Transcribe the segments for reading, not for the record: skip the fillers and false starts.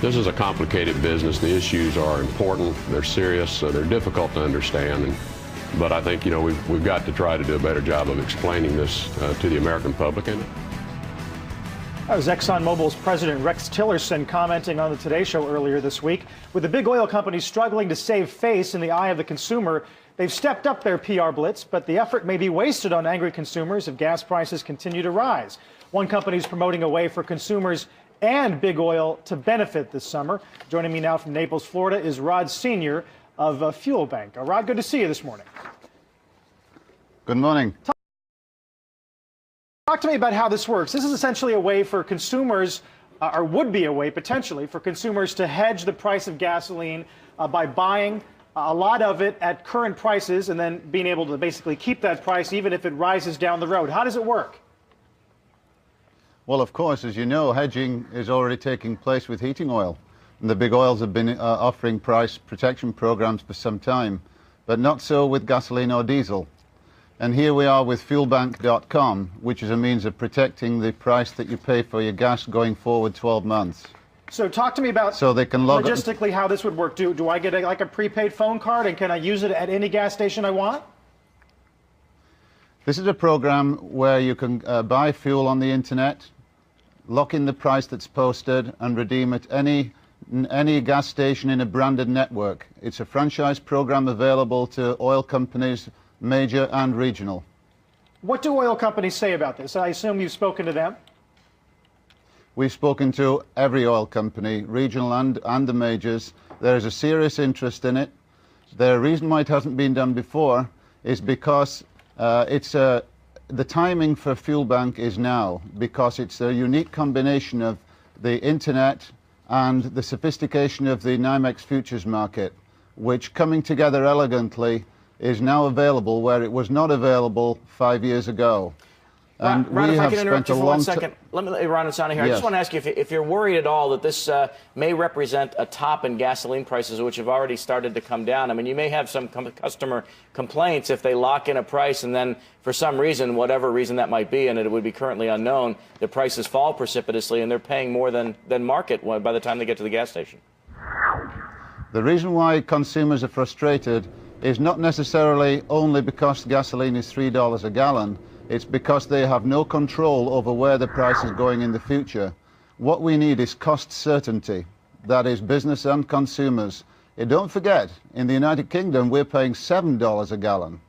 This is a complicated business. The issues are important, they're serious, they're difficult to understand. But I think, we've got to try to do a better job of explaining this to the American public. That was ExxonMobil's President Rex Tillerson commenting on the Today Show earlier this week. With the big oil companies struggling to save face in the eye of the consumer, they've stepped up their PR blitz, but the effort may be wasted on angry consumers if gas prices continue to rise. One company is promoting a way for consumers and big oil to benefit this summer. Joining me now from Naples, Florida is Rod Sr. of Fuel Bank. Rod, good to see you this morning. Good morning. Talk to me about how this works. This is essentially a way for consumers, or would be a way potentially, for consumers to hedge the price of gasoline by buying a lot of it at current prices and then being able to basically keep that price even if it rises down the road. How does it work? Well, of course, as you know, hedging is already taking place with heating oil. And the big oils have been offering price protection programs for some time, but not so with gasoline or diesel. And here we are with fuelbank.com, which is a means of protecting the price that you pay for your gas going forward 12 months. So talk to me about logistically how this would work. Do I get like a prepaid phone card, and can I use it at any gas station I want? This is a program where you can buy fuel on the internet, lock in the price that's posted, and redeem at any gas station in a branded network. It's a franchise program available to oil companies, major and regional. What do oil companies say about this? I assume you've spoken to them. We've spoken to every oil company, regional and the majors. There is a serious interest in it. The reason why it hasn't been done before is because the timing for Fuel Bank is now, because it's a unique combination of the internet and the sophistication of the NYMEX futures market, which, coming together elegantly, is now available where it was not available 5 years ago. And Ron, if I can interrupt you for 1 second. Let me, Ron and Sonny here. Yes. I just want to ask you if you're worried at all that this may represent a top in gasoline prices, which have already started to come down. I mean, you may have some customer complaints if they lock in a price and then, for some reason, whatever reason that might be, and it would be currently unknown, the prices fall precipitously and they're paying more than market by the time they get to the gas station. The reason why consumers are frustrated is not necessarily only because gasoline is $3 a gallon. It's because they have no control over where the price is going in the future. What we need is cost certainty. That is business and consumers. And don't forget, in the United Kingdom, we're paying $7 a gallon.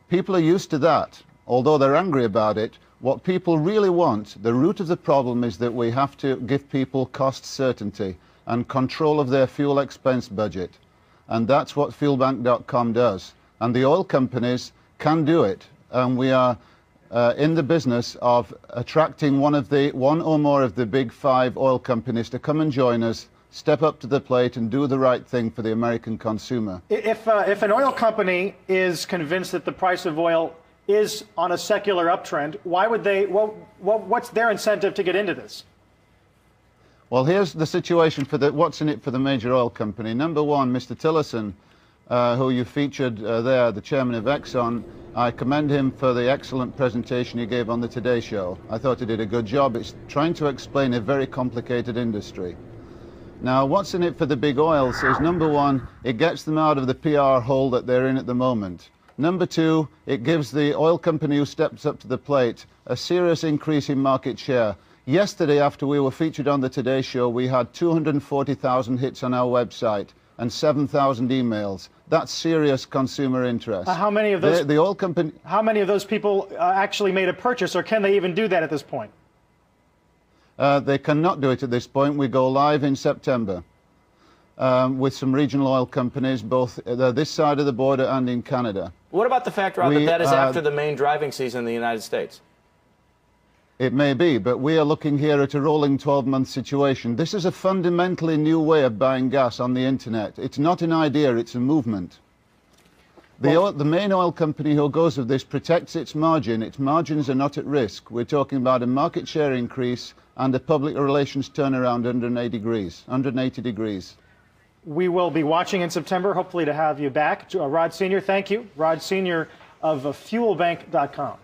People are used to that. Although they're angry about it, what people really want, the root of the problem, is that we have to give people cost certainty and control of their fuel expense budget. And that's what fuelbank.com does. And the oil companies can do it. And we are in the business of attracting one or more of the big 5 oil companies to come and join us, step up to the plate and do the right thing for the American consumer. If an oil company is convinced that the price of oil is on a secular uptrend, why would they, what's their incentive to get into this? Well, here's the situation for what's in it for the major oil company. Number one, Mr. Tillerson, who you featured there, the chairman of Exxon. I commend him for the excellent presentation he gave on the Today Show. I thought he did a good job. It's trying to explain a very complicated industry. Now, what's in it for the big oils is, number one, it gets them out of the PR hole that they're in at the moment. Number two, it gives the oil company who steps up to the plate a serious increase in market share. Yesterday, after we were featured on the Today Show, we had 240,000 hits on our website and 7,000 emails. That's serious consumer interest. How many of those? The oil company. How many of those people actually made a purchase, or can they even do that at this point? They cannot do it at this point. We go live in September with some regional oil companies, both this side of the border and in Canada. What about the fact, Rod, that is after the main driving season in the United States? It may be, but we are looking here at a rolling 12-month situation. This is a fundamentally new way of buying gas on the internet. It's not an idea, it's a movement. The main oil company who goes with this protects its margin. Its margins are not at risk. We're talking about a market share increase and a public relations turnaround 180 degrees. We will be watching in September, hopefully to have you back. Rod Sr., thank you. Rod Sr. of fuelbank.com.